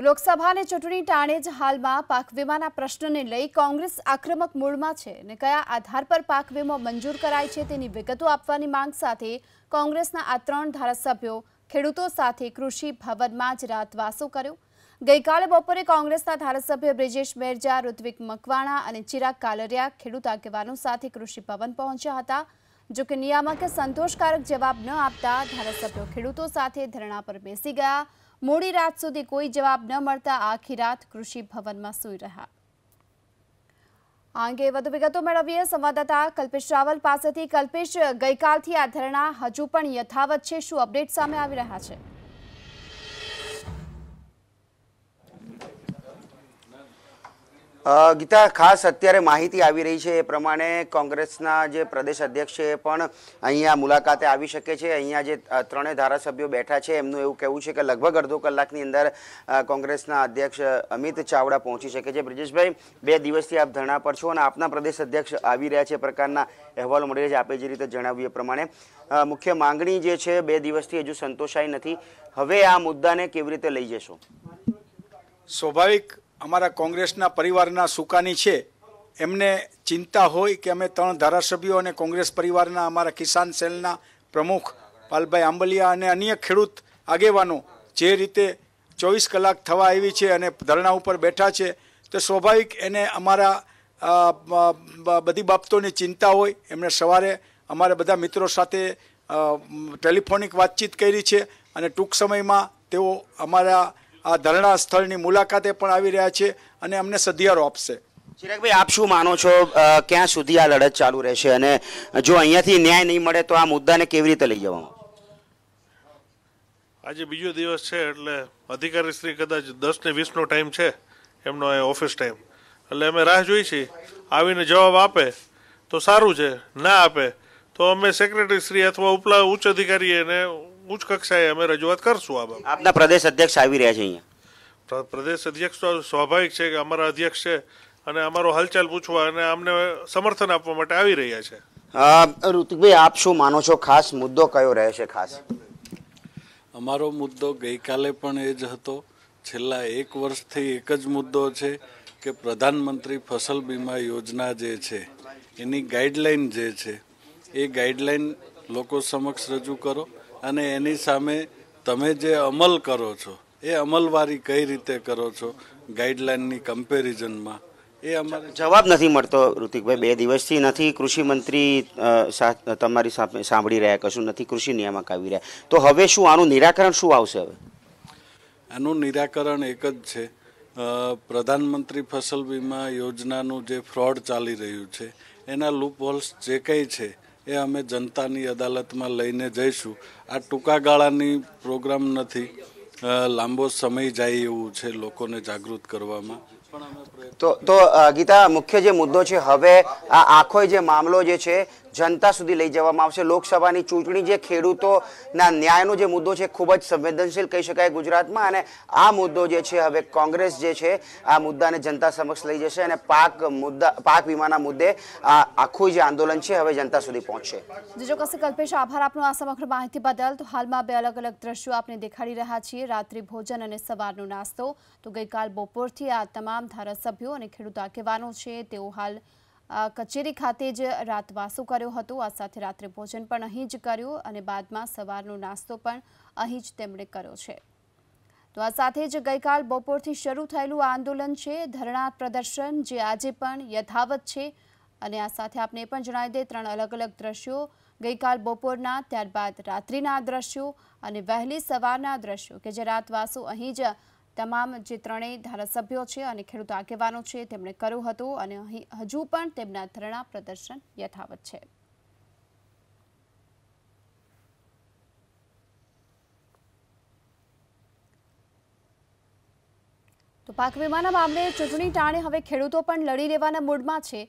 લોકસભાની ચૂંટણી ટાણે જ હાલમાં પાક વીમાના પ્રશ્નને લઈ કોંગ્રેસ આક્રમક મૂડમાં છે અને કયા આધાર પર પાક વીમો મંજૂર કરાય છે તેની વિગતો આપવાની માંગ સાથે કોંગ્રેસના આ 3 ધારાસભ્યો ખેડૂતો સાથે કૃષિ ભવનમાં જ રાતવાસો કર્યો। ગઈકાલે બપોરે કોંગ્રેસના ધારાસભ્ય બ્રિજેશ મેરજા, ઋત્વિક મકવાણા અને ચિરાગ કાલરિયા ખેડૂત આગેવાનો સાથે કૃષિ ભવન પહોંચ્યા હતા। જો કે નિયામકે સંતોષકારક જવાબ ન આપતા ધારાસભ્યો ખેડૂતો સાથે ધરણા પર બેસી ગયા। મોડી રાત સુધી કોઈ જવાબ ન મળતા આખી રાત કૃષિ ભવનમાં સૂઈ રહ્યા। આ અંગે વધુ વિગતો મેળવીએ સંવાદદાતા કલ્પેશ રાવલ પાસેથી। કલ્પેશ, ગઈકાલથી આ ધરણા હજુ પણ યથાવત છે, શું અપડેટ સામે આવી રહ્યા છે? ગીતા, ખાસ અત્યારે માહિતી આવી રહી છે એ પ્રમાણે કોંગ્રેસના જે પ્રદેશ અધ્યક્ષ છે એ પણ અહીંયા મુલાકાતે આવી શકે છે। અહીંયા જે 3 ધારાસભ્યો બેઠા છે એમનું એવું કહેવું છે કે લગભગ અડધો કલાકની અંદર કોંગ્રેસના અધ્યક્ષ અમિત ચાવડા પહોંચી શકે છે। બ્રિજેશભાઈ, 2 દિવસથી આપ ધરણા પર છો અને આપના પ્રદેશ અધ્યક્ષ આવી રહ્યા છે, પ્રકારના અહેવાલો મળી રહ્યા છે। આપે જે રીતે જણાવ્યું એ પ્રમાણે મુખ્ય માંગણી જે છે 2 દિવસથી હજુ સંતોષાઈ નથી। હવે આ મુદ્દાને કેવી રીતે લઈ જશો? સ્વાભાવિક અમારા કોંગ્રેસના પરિવારના સુકાની છે, એમને ચિંતા હોય કે અમે 3 ધારાસભ્યો અને કોંગ્રેસ પરિવારના અમારા કિસાન સેલના પ્રમુખ પાલભાઈ આંબલિયા અને અન્ય ખેડૂત આગેવાનો જે રીતે 24 કલાક થવા આવી છે અને ધરણા ઉપર બેઠા છે, તો સ્વાભાવિક એને અમારા બધી બાબતોની ચિંતા હોય। એમણે સવારે અમારા બધા મિત્રો સાથે ટેલિફોનિક વાતચીત કરી છે અને ટૂંક સમયમાં તેઓ અમારા આ ધરણા સ્થળની મુલાકાતે પણ આવી રહ્યા છે અને અમને સધિયારો આપશે। ચિરાગભાઈ, આપ શું માનો છો, ક્યાં સુધી આ લડત ચાલુ રહેશે અને જો અહીંયાથી ન્યાય નહીં મળે તો આ મુદ્દાને કેવી રીતે લઈ જવામાં? આજે બીજો દિવસ છે એટલે અધિકારી શ્રી કદાચ 10 ને 20 નો ટાઈમ છે એમનો, ઓફિસ ટાઈમ, એટલે અમે રાહ જોઈ છીએ। આવીને જવાબ આપે તો સારું છે, ના આપે તો અમે સેક્રેટરી શ્રી અથવા ઉપલા ઉચ્ચ અધિકારીને ઉચ્ચ કક્ષાએ અમે રજૂઆત કરશું। આ બાબત આપના પ્રદેશ અધ્યક્ષ આવી રહ્યા છે અહીંયા? પ્રદેશ અધ્યક્ષ તો સ્વાભાવિક છે કે અમારા અધ્યક્ષ છે અને અમારો હાલચાલ પૂછવા અને અમને સમર્થન આપવા માટે આવી રહ્યા છે। ઋતિકભાઈ, આપ શું માનો છો, ખાસ મુદ્દો કયો રહેશે? ખાસ અમારો મુદ્દો ગઈકાલે પણ એ જ હતો, છેલ્લા 1 વર્ષથી એક જ મુદ્દો છે કે પ્રધાનમંત્રી ફસલ બીમા યોજના જે છે એની ગાઈડલાઈન જે છે એ ગાઈડલાઈન લોકો સમક્ષ રજૂ કરો અને એની સામે તમે જે અમલ કરો છો એ અમલવારી કઈ રીતે કરો છો ગાઈડલાઈનની કમ્પેરિઝનમાં, એ અમારે જવાબ નથી મળતો। ઋતિકભાઈ, 2 દિવસથી નથી કૃષિ મંત્રી તમારી સામે સાંભળી રહ્યા, કશું નથી કૃષિ નિયામક આવી રહ્યા, તો હવે શું આનું નિરાકરણ શું આવશે? હવે આનું નિરાકરણ એક જ છે, પ્રધાનમંત્રી ફસલ બીમા યોજનાનું જે ફ્રોડ ચાલી રહ્યું છે એના લૂપ હોલ્સ જે કંઈ છે એ અમે જનતાની અદાલતમાં લઈને જઈશું। આ ટૂંકા ગાળાની પ્રોગ્રામ નથી, લાંબો સમય જાય એવું છે લોકોને જાગૃત કરવામાં। તો ગીતા, મુખ્ય જે મુદ્દો છે હવે આ આખો જે મામલો જે છે જનતા સુધી લઈ જવામાં આવશે। લોકસભાની ચૂંટણી જે ખેડૂતોના ન્યાયનો જે મુદ્દો છે ખૂબ જ સંવેદનશીલ કહી શકાય ગુજરાતમાં, અને આ મુદ્દો જે છે હવે કોંગ્રેસ જે છે આ મુદ્દાને જનતા સમક્ષ લઈ જશે અને પાક વીમાના મુદ્દે આખું જે આંદોલન છે હવે જનતા સુધી પહોંચશે। ચોક્કસ કલ્પેશ, આભાર આપનો આ સમગ્ર માહિતી બદલ। તો હાલમાં 2 અલગ અલગ દ્રશ્યો આપણે દેખાડી રહ્યા છીએ, રાત્રિ ભોજન અને સવારનો નાસ્તો। તો ગઈકાલ બપોરથી આ તમામ ધારાસભ્યો અને ખેડૂત આગેવાનો છે તેઓ હાલ કચેરી ખાતે જ રાતવાસો કર્યો હતો। આ સાથે રાત્રે ભોજન પણ અહીં જ કર્યું અને બાદમાં સવારનો નાસ્તો પણ અહીં જ તેમણે કર્યો છે। તો આ સાથે જ ગઈકાલ બપોરથી શરૂ થયેલું આંદોલન છે, ધરણા પ્રદર્શન જે આજે પણ યથાવત છે। અને આ સાથે આપણે એ પણ જણાવી દઈએ 3 અલગ અલગ દ્રશ્યો, ગઈકાલ બપોરના, ત્યારબાદ રાત્રિના દ્રશ્યો અને વહેલી સવારના દ્રશ્યો કે જે રાતવાસો અહીં જ તમામ જે 3 ધારાસભ્યો છે અને ખેડૂત આગેવાનો છે તેમણે કર્યું હતું અને અહીં હજુ પણ તેમના ધરણા પ્રદર્શન યથાવત છે। તો પાક વીમાના મામલે ચૂંટણી ટાણે હવે ખેડૂતો પણ લડી લેવાના મૂડમાં છે।